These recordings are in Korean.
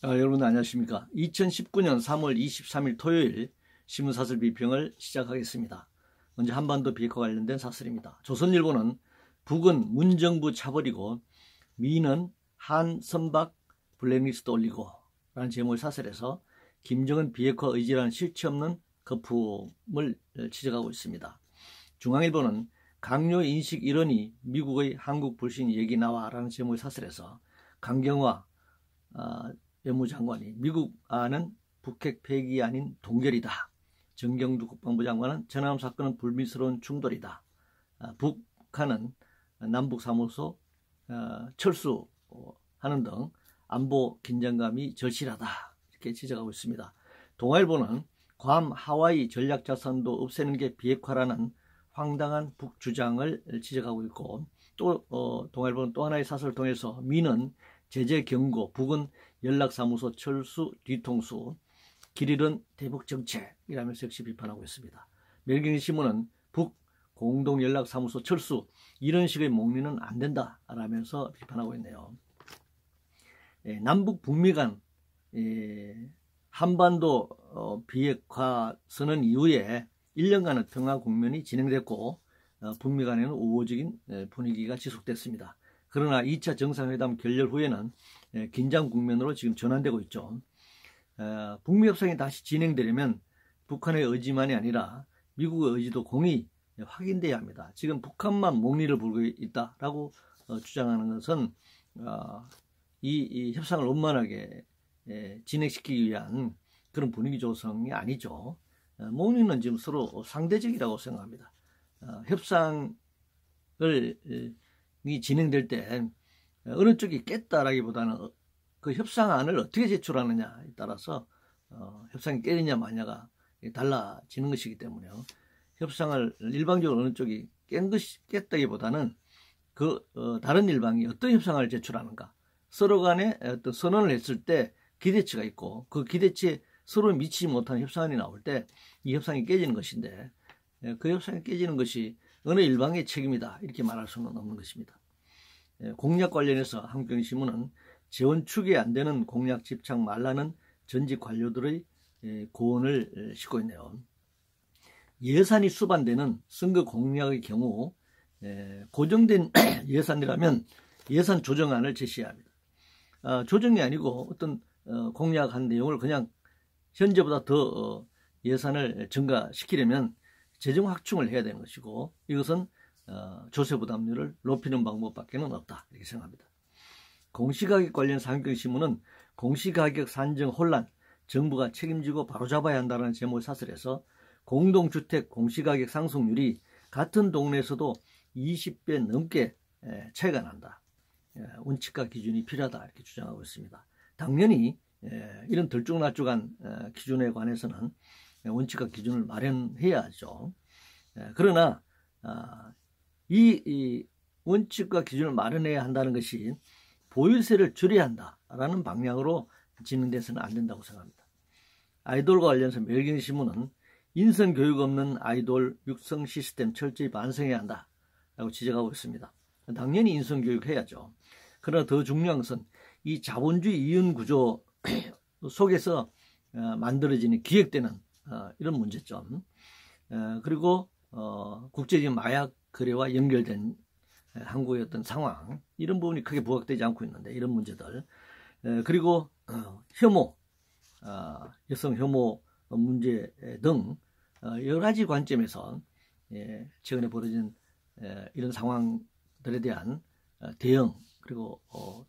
여러분 안녕하십니까. 2019년 3월 23일 토요일 신문사설 비평을 시작하겠습니다. 먼저 한반도 비핵화 관련된 사설입니다. 조선일보는 북은 문정부 차버리고 미는 한 선박 블랙리스트 올리고 라는 제목의 사설에서 김정은 비핵화 의지라는 실체 없는 거품을 지적하고 있습니다. 중앙일보는 강요 인식 일원이 미국의 한국 불신 얘기 나와 라는 제목의 사설에서 강경화 외무장관이 미국과는 북핵 폐기 아닌 동결이다. 정경두 국방부 장관은 전함 사건은 불미스러운 충돌이다. 북한은 남북사무소 철수하는 등 안보 긴장감이 절실하다. 이렇게 지적하고 있습니다. 동아일보는 괌 하와이 전략자산도 없애는 게 비핵화라는 황당한 북 주장을 지적하고 있고, 또 동아일보는 또 하나의 사설을 통해서 미는 제재 경고, 북은 연락사무소 철수 뒤통수, 길 잃은 대북 정책이라면서 역시 비판하고 있습니다. 매일경제신문은 북 공동연락사무소 철수, 이런 식의 목리는 안 된다 라면서 비판하고 있네요. 남북 북미 간 한반도 비핵화 선언 이후에 1년간의 평화 국면이 진행됐고 북미 간에는 우호적인 분위기가 지속됐습니다. 그러나 2차 정상회담 결렬 후에는 긴장 국면으로 지금 전환되고 있죠. 북미 협상이 다시 진행되려면 북한의 의지만이 아니라 미국의 의지도 공히 확인돼야 합니다. 지금 북한만 목리를 불고 있다라고 주장하는 것은 이 협상을 원만하게 진행시키기 위한 그런 분위기 조성이 아니죠. 목리는 지금 서로 상대적이라고 생각합니다. 협상이 진행될 때 어느 쪽이 깼다라기보다는 그 협상안을 어떻게 제출하느냐에 따라서 협상이 깨느냐 마냐가 달라지는 것이기 때문에요. 협상을 일방적으로 어느 쪽이 깼다기보다는 다른 일방이 어떤 협상을 제출하는가, 서로 간에 어떤 선언을 했을 때 기대치가 있고 그 기대치에 서로 미치지 못한 협상안이 나올 때 이 협상이 깨지는 것인데, 그 협상이 깨지는 것이 어느 일방의 책임이다 이렇게 말할 수는 없는 것입니다. 공약 관련해서 한국경제신문은 재원축이 안 되는 공약 집착 말라는 전직 관료들의 고언을 싣고 있네요. 예산이 수반되는 선거 공약의 경우 고정된 예산이라면 예산 조정안을 제시해야 합니다. 조정이 아니고 어떤 공약한 내용을 그냥 현재보다 더 예산을 증가시키려면 재정 확충을 해야 되는 것이고, 이것은 조세 부담률을 높이는 방법밖에 없다 이렇게 생각합니다. 공시가격 관련해서 한국경제신문은 공시가격 산정 혼란, 정부가 책임지고 바로잡아야 한다는 제목의 사설에서 공동주택 공시가격 상승률이 같은 동네에서도 20배 넘게 차이가 난다. 원칙과 기준이 필요하다 이렇게 주장하고 있습니다. 당연히 이런 들쭉날쭉한 기준에 관해서는 원칙과 기준을 마련해야죠. 그러나 이 원칙과 기준을 마련해야 한다는 것이 보유세를 줄여야 한다라는 방향으로 진행돼서는 안 된다고 생각합니다. 아이돌과 관련해서 매일경제신문은 인성 교육 없는 아이돌 육성 시스템 철저히 반성해야 한다라고 지적하고 있습니다. 당연히 인성 교육해야죠. 그러나 더 중요한 것은 이 자본주의 이윤 구조 속에서 만들어지는 기획되는 이런 문제점, 그리고 국제적인 마약 거래와 연결된 한국의 어떤 상황, 이런 부분이 크게 부각되지 않고 있는데 이런 문제들, 그리고 혐오, 여성 혐오 문제 등 여러 가지 관점에서 최근에 벌어진 이런 상황들에 대한 대응 그리고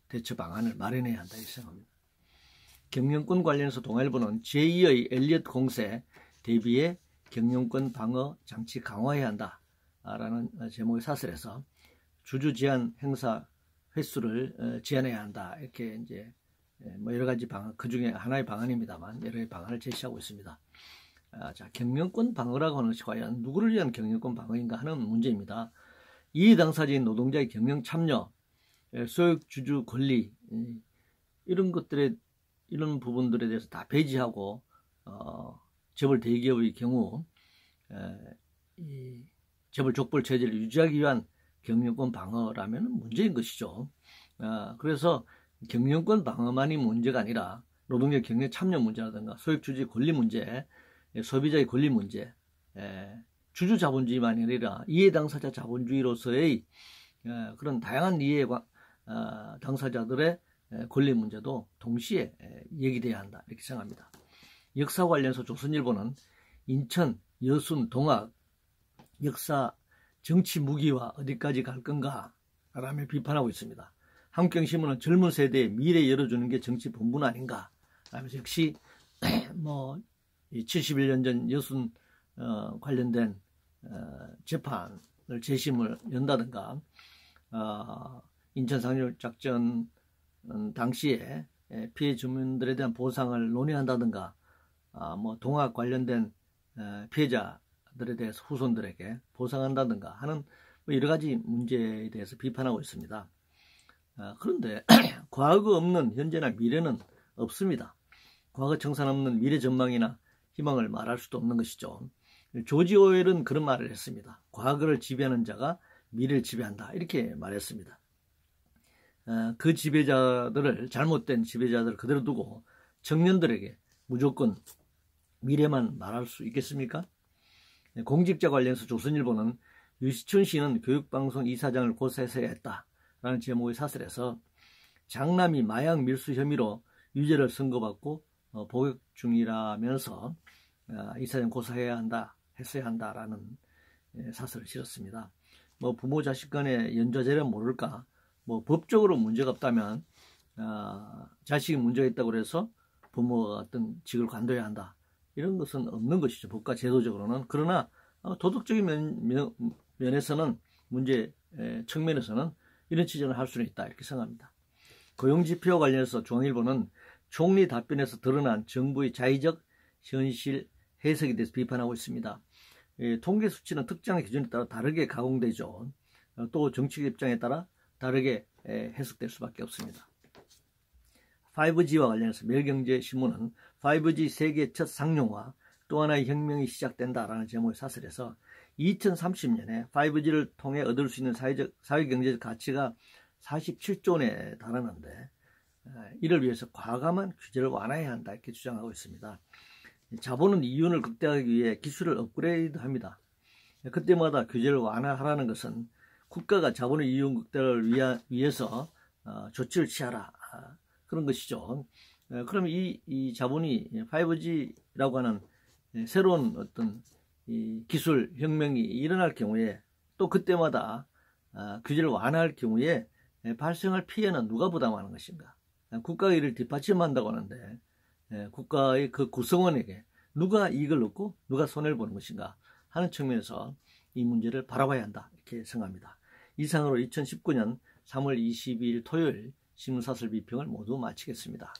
대처 방안을 마련해야 한다 이렇게 생각합니다. 경영권 관련해서 동아일보는 제2의 엘리엇 공세 대비해 경영권 방어 장치 강화해야 한다라는 제목의 사설에서 주주 제한 행사 횟수를 제한해야 한다 이렇게 이제 여러 가지 방안, 그 중에 하나의 방안입니다만 여러 가지 방안을 제시하고 있습니다. 자, 경영권 방어라고 하는 것이 과연 누구를 위한 경영권 방어인가 하는 문제입니다. 이해 당사자인 노동자의 경영 참여, 소액 주주 권리, 이런 부분들에 대해서 다 배제하고 재벌 대기업의 경우 이 재벌 족벌 체제를 유지하기 위한 경영권 방어라면 문제인 것이죠. 그래서 경영권 방어만이 문제가 아니라 노동력 경영 참여 문제라든가 소액주주의 권리 문제, 소비자의 권리 문제, 주주 자본주의만이 아니라 이해 당사자 자본주의로서의 그런 다양한 이해 당사자들의 권리 문제도 동시에 얘기돼야 한다 이렇게 생각합니다. 역사 관련해서 조선일보는 인천, 여순, 동학 역사 정치 무기화 어디까지 갈 건가 라며 비판하고 있습니다. 한국경신문은 젊은 세대의 미래 열어주는 게 정치 본분 아닌가 라면서 역시 뭐 71년 전 여순 관련된 재판을 재심을 연다든가 인천 상륙작전 당시에 피해 주민들에 대한 보상을 논의한다든가 뭐 동학 관련된 피해자들에 대해서 후손들에게 보상한다든가 하는 뭐 여러 가지 문제에 대해서 비판하고 있습니다. 그런데 과거 없는 현재나 미래는 없습니다. 과거 청산 없는 미래 전망이나 희망을 말할 수도 없는 것이죠. 조지 오웰은 그런 말을 했습니다. 과거를 지배하는 자가 미래를 지배한다 이렇게 말했습니다. 그 지배자들을 잘못된 지배자들을 그대로 두고 청년들에게 무조건 미래만 말할 수 있겠습니까? 공직자 관련해서 조선일보는 유시춘 씨는 교육방송 이사장을 고소했어야 했다라는 제목의 사설에서 장남이 마약 밀수 혐의로 유죄를 선고받고 복역 중이라면서 이사장 고소해야 한다, 했어야 한다라는 사설을 실었습니다. 뭐 부모 자식 간의 연좌제는 모를까? 뭐 법적으로 문제가 없다면 자식이 문제가 있다고 해서 부모가 어떤 직을 관둬야 한다. 이런 것은 없는 것이죠. 법과 제도적으로는. 그러나 도덕적인 면에서는 문제 측면에서는 이런 지적을 할 수는 있다. 이렇게 생각합니다. 고용지표와 관련해서 중앙일보는 총리 답변에서 드러난 정부의 자의적 현실 해석에 대해서 비판하고 있습니다. 통계 수치는 특정한 기준에 따라 다르게 가공되죠. 또 정책 입장에 따라 다르게 해석될 수밖에 없습니다. 5G와 관련해서 매일경제신문은 5G 세계 첫 상용화 또 하나의 혁명이 시작된다라는 제목의 사설에서 2030년에 5G를 통해 얻을 수 있는 사회경제적 가치가 47조 원에 달하는데 이를 위해서 과감한 규제를 완화해야 한다 이렇게 주장하고 있습니다. 자본은 이윤을 극대화하기 위해 기술을 업그레이드합니다. 그때마다 규제를 완화하라는 것은 국가가 자본의 이윤 극대화를 위해서 조치를 취하라 그런 것이죠. 그럼 이 자본이 5G라고 하는 새로운 어떤 이 기술 혁명이 일어날 경우에 또 그때마다 규제를 완화할 경우에 발생할 피해는 누가 부담하는 것인가? 국가가 이를 뒷받침한다고 하는데 국가의 그 구성원에게 누가 이익을 얻고 누가 손해를 보는 것인가 하는 측면에서 이 문제를 바라봐야 한다 이렇게 생각합니다. 이상으로 2019년 3월 22일 토요일 신문사설 비평을 모두 마치겠습니다.